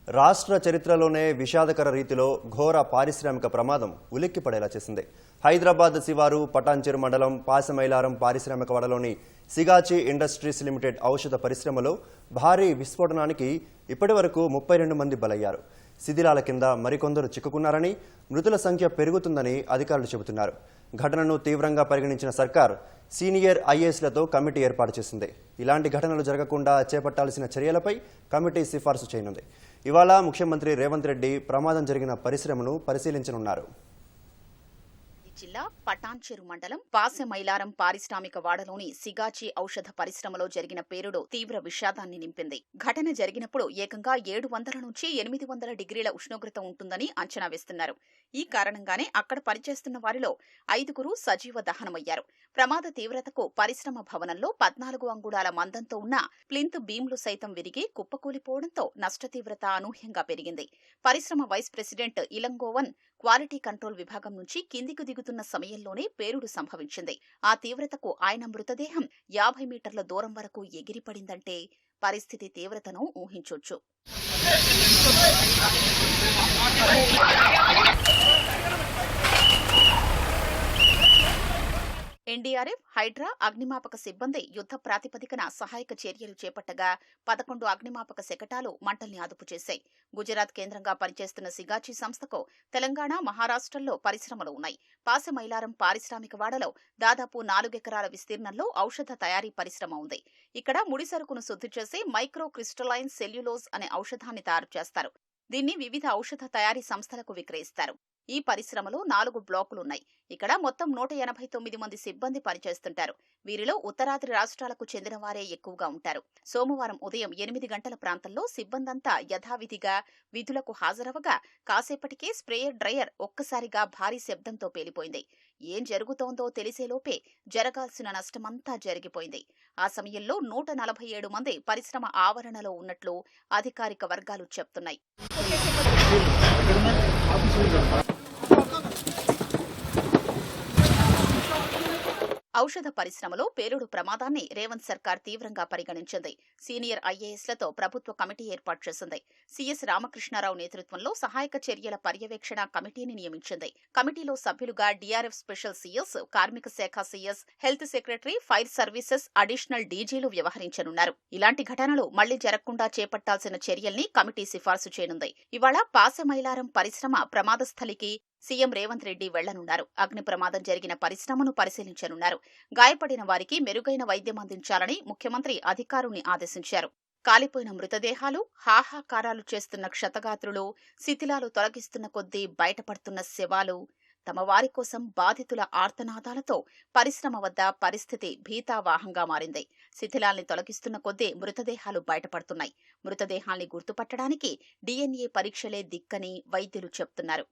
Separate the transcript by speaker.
Speaker 1: రాష్ట్ర చరిత్రలోనే విషాదకర రీతిలో ఘోర పారిశ్రామిక ప్రమాదం ఉలిక్కిపడేలా చేసింది. హైదరాబాద్ శివారు పటాన్చెరు మండలం పాసమైలారం పారిశ్రామిక వాడలోని సిగాచి ఇండస్ట్రీస్ లిమిటెడ్ ఔషధ పరిశ్రమలో భారీ విస్ఫోటనానికి ఇప్పటివరకు 32 మంది బలయ్యారు. శిథిలాల కింద మరికొందరు చిక్కుకున్నారని, మృతుల సంఖ్య పెరుగుతుందని అధికారులు చెబుతున్నారు. ఘటనను తీవ్రంగా పరిగణించిన సర్కార్ సీనియర్ ఐఏఎస్లతో కమిటీ ఏర్పాటు చేసింది. ఇలాంటి ఘటనలు జరగకుండా చేపట్టాల్సిన చర్యలపై కమిటీ సిఫార్సు చేయనుంది. ఇవాళ ముఖ్యమంత్రి రేవంత్ రెడ్డి ప్రమాదం జరిగిన పరిశ్రమను పరిశీలించనున్నారు.
Speaker 2: జిల్లా పటాన్చెరు మండలం పాసమైలారం పారిశ్రామిక వాడలోని సిగాచి ఔషధ పరిశ్రమలో జరిగిన పేలుడు తీవ్ర విషాదాన్ని నింపింది. ఘటన జరిగినప్పుడు ఏకంగా 700 నుంచి 800 డిగ్రీల ఉష్ణోగ్రత ఉంటుందని అంచనా వేస్తున్నారు. ఈ కారణంగానే అక్కడ పనిచేస్తున్న వారిలో 5గురు సజీవ దహనమయ్యారు. ప్రమాద తీవ్రతకు పరిశ్రమ భవనంలో 14 అంగుళాల మందంతో ఉన్న ప్లింత్ బీమ్లు సైతం విరిగి కుప్పకూలిపోవడంతో నష్ట తీవ్రత అనూహ్యంగా పెరిగింది. పరిశ్రమ vice president Ilangovan quality control విభాగం నుంచి కిందికి దిగుతున్న సమయంలోనే పేలుడు సంభవించింది. ఆ తీవ్రతకు ఆయన మృతదేహం 50 మీటర్ల దూరం వరకు ఎగిరిపడిందంటే పరిస్థితి తీవ్రతను ఊహించొచ్చు. ఎన్డీఆర్ఎఫ్, హైడ్రా, అగ్నిమాపక సిబ్బంది యుద్ధ ప్రాతిపదికన సహాయక చర్యలు చేపట్టగా 11 అగ్నిమాపక శకటాలు మంటల్ని అదుపు చేశాయి. గుజరాత్ కేంద్రంగా పనిచేస్తున్న సిగాచి సంస్థకు తెలంగాణ, మహారాష్ట్రల్లో పరిశ్రమలు ఉన్నాయి. పాసమైలారం పారిశ్రామిక వాడలో దాదాపు 4 ఎకరాల విస్తీర్ణంలో ఔషధ తయారీ పరిశ్రమ ఉంది. ఇక్కడ ముడి సరుకును శుద్ధి చేసి మైక్రో క్రిస్టలైన్ సెల్యులోజ్ అనే ఔషధాన్ని తయారు చేస్తారు. దీన్ని వివిధ ఔషధ తయారీ సంస్థలకు విక్రయిస్తారు. ఈ పరిశ్రమలో 4 బ్లాకులున్నాయి. ఇక్కడ మొత్తం 189 మంది సిబ్బంది పనిచేస్తుంటారు. వీరిలో ఉత్తరాది రాష్ట్రాలకు చెందిన వారే ఎక్కువగా ఉంటారు. సోమవారం ఉదయం 8 గంటల ప్రాంతంలో సిబ్బందంతా యథావిధిగా విధులకు హాజరవగా కాసేపటికే స్ప్రేయర్ డ్రయర్ ఒక్కసారిగా భారీ శబ్దంతో పేలిపోయింది. ఏం జరుగుతోందో తెలిసేలోపే జరగాల్సిన నష్టమంతా జరిగిపోయింది. ఆ సమయంలో 147 మంది పరిశ్రమ ఆవరణలో ఉన్నట్లు అధికారిక వర్గాలు చెప్తున్నాయి. ఔషధ పరిశ్రమలో పేలుడు ప్రమాదాన్ని రేవంత్ సర్కార్ తీవ్రంగా పరిగణించింది. సీనియర్ ఐఏఎస్లతో ప్రభుత్వ కమిటీ ఏర్పాటు చేసింది. సిఎస్ రామకృష్ణారావు నేతృత్వంలో సహాయక చర్యల పర్యవేక్షణ కమిటీని నియమించింది. కమిటీలో సభ్యులుగా డీఆర్ఎఫ్ స్పెషల్ సీఎస్, కార్మిక శాఖ CS, health secretary, fire services additional డీజీలు వ్యవహరించనున్నారు. ఇలాంటి ఘటనలు మళ్లీ జరగకుండా చేపట్టాల్సిన చర్యల్ని కమిటీ సిఫార్సు చేయనుంది. ఇవాళ పాసమైలారం పరిశ్రమ ప్రమాద స్థలికి సీఎం రేవంత్ రెడ్డి వెళ్లనున్నారు. అగ్ని ప్రమాదం జరిగిన పరిశ్రమను పరిశీలించనున్నారు. గాయపడిన వారికి మెరుగైన వైద్యం అందించాలని ముఖ్యమంత్రి అధికారుల్ని ఆదేశించారు. కాలిపోయిన మృతదేహాలు, హాహాకారాలు చేస్తున్న క్షతగాత్రులు, శిథిలాలు తొలగిస్తున్న కొద్దీ బయటపడుతున్న శవాలు, తమ వారి కోసం బాధితుల ఆర్తనాదాలతో పరిశ్రమ వద్ద పరిస్థితి భీతావాహంగా మారింది. శిథిలాల్ని తొలగిస్తున్న కొద్దీ మృతదేహాలు బయటపడుతున్నాయి. మృతదేహాల్ని గుర్తుపట్టడానికి DNA పరీక్షలే దిక్కని వైద్యులు చెప్తున్నారు.